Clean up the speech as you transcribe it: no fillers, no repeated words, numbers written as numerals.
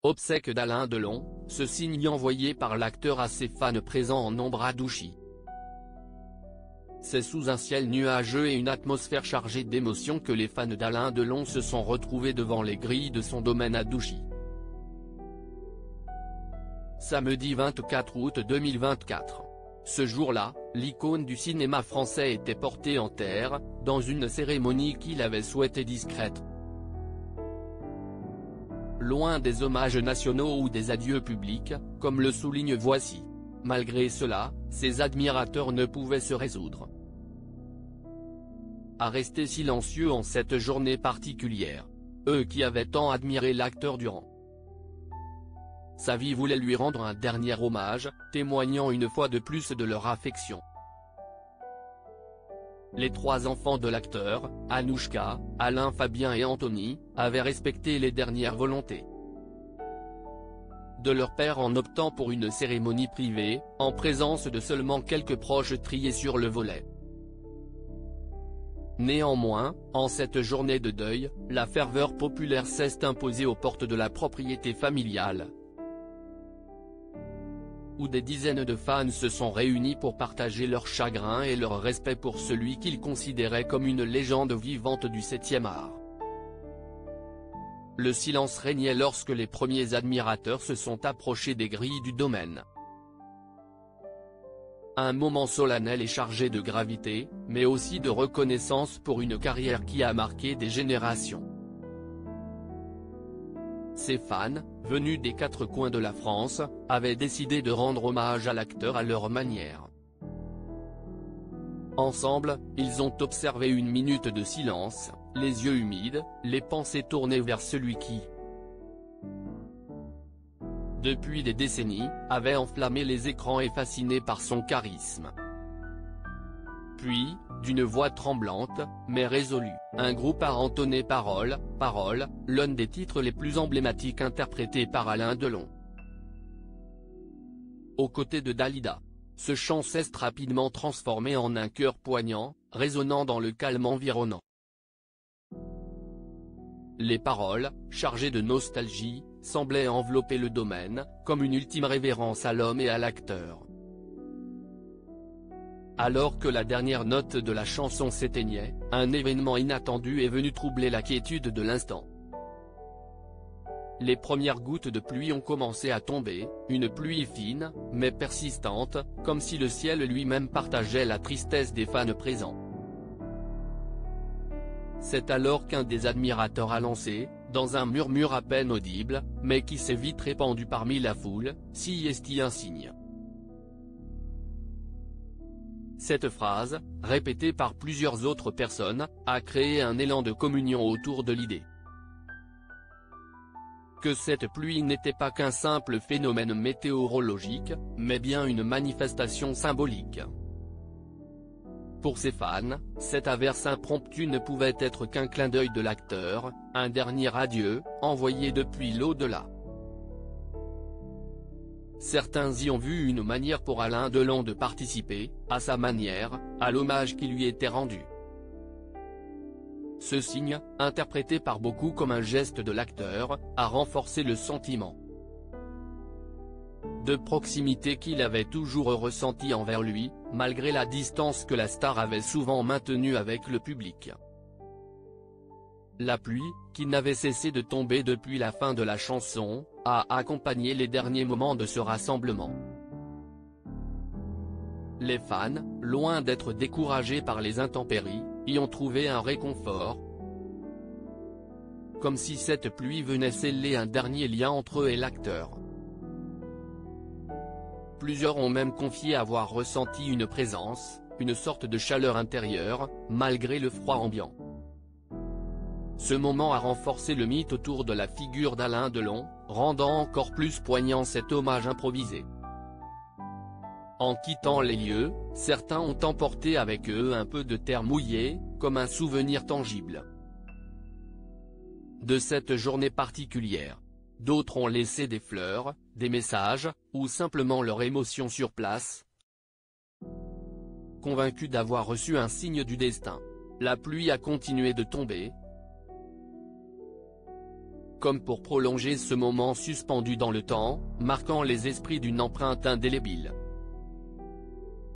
obsèques d'Alain Delon, ce signe envoyé par l'acteur à ses fans présents en nombre à Douchy. C'est sous un ciel nuageux et une atmosphère chargée d'émotions que les fans d'Alain Delon se sont retrouvés devant les grilles de son domaine à Douchy. Samedi 24 août 2024. Ce jour-là, l'icône du cinéma français était portée en terre, dans une cérémonie qu'il avait souhaitée discrète. Loin des hommages nationaux ou des adieux publics, comme le souligne Voici. Malgré cela, ses admirateurs ne pouvaient se résoudre à rester silencieux en cette journée particulière. Eux qui avaient tant admiré l'acteur durant sa vie voulaient lui rendre un dernier hommage, témoignant une fois de plus de leur affection. Les trois enfants de l'acteur, Anouchka, Alain, Fabien et Anthony, avaient respecté les dernières volontés de leur père en optant pour une cérémonie privée, en présence de seulement quelques proches triés sur le volet. Néanmoins, en cette journée de deuil, la ferveur populaire s'est imposée aux portes de la propriété familiale, où des dizaines de fans se sont réunis pour partager leur chagrin et leur respect pour celui qu'ils considéraient comme une légende vivante du 7e art. Le silence régnait lorsque les premiers admirateurs se sont approchés des grilles du domaine. Un moment solennel et chargé de gravité, mais aussi de reconnaissance pour une carrière qui a marqué des générations. Ces fans, venus des quatre coins de la France, avaient décidé de rendre hommage à l'acteur à leur manière. Ensemble, ils ont observé une minute de silence, les yeux humides, les pensées tournées vers celui qui, depuis des décennies, avait enflammé les écrans et fasciné par son charisme. Puis, d'une voix tremblante, mais résolue, un groupe a entonné Parole, Parole, l'un des titres les plus emblématiques interprétés par Alain Delon. Aux côtés de Dalida. Ce chant s'est rapidement transformé en un chœur poignant, résonnant dans le calme environnant. Les paroles, chargées de nostalgie, semblaient envelopper le domaine, comme une ultime révérence à l'homme et à l'acteur. Alors que la dernière note de la chanson s'éteignait, un événement inattendu est venu troubler la quiétude de l'instant. Les premières gouttes de pluie ont commencé à tomber, une pluie fine, mais persistante, comme si le ciel lui-même partageait la tristesse des fans présents. C'est alors qu'un des admirateurs a lancé, dans un murmure à peine audible, mais qui s'est vite répandu parmi la foule, si est-il un signe. Cette phrase, répétée par plusieurs autres personnes, a créé un élan de communion autour de l'idée que cette pluie n'était pas qu'un simple phénomène météorologique, mais bien une manifestation symbolique. Pour ses fans, cette averse impromptue ne pouvait être qu'un clin d'œil de l'acteur, un dernier adieu, envoyé depuis l'au-delà. Certains y ont vu une manière pour Alain Delon de participer, à sa manière, à l'hommage qui lui était rendu. Ce signe, interprété par beaucoup comme un geste de l'acteur, a renforcé le sentiment de proximité qu'il avait toujours ressenti envers lui, malgré la distance que la star avait souvent maintenue avec le public. La pluie, qui n'avait cessé de tomber depuis la fin de la chanson, a accompagné les derniers moments de ce rassemblement. Les fans, loin d'être découragés par les intempéries, y ont trouvé un réconfort. Comme si cette pluie venait sceller un dernier lien entre eux et l'acteur. Plusieurs ont même confié avoir ressenti une présence, une sorte de chaleur intérieure, malgré le froid ambiant. Ce moment a renforcé le mythe autour de la figure d'Alain Delon, rendant encore plus poignant cet hommage improvisé. En quittant les lieux, certains ont emporté avec eux un peu de terre mouillée, comme un souvenir tangible de cette journée particulière. D'autres ont laissé des fleurs, des messages, ou simplement leur émotion sur place, convaincus d'avoir reçu un signe du destin. La pluie a continué de tomber, comme pour prolonger ce moment suspendu dans le temps, marquant les esprits d'une empreinte indélébile.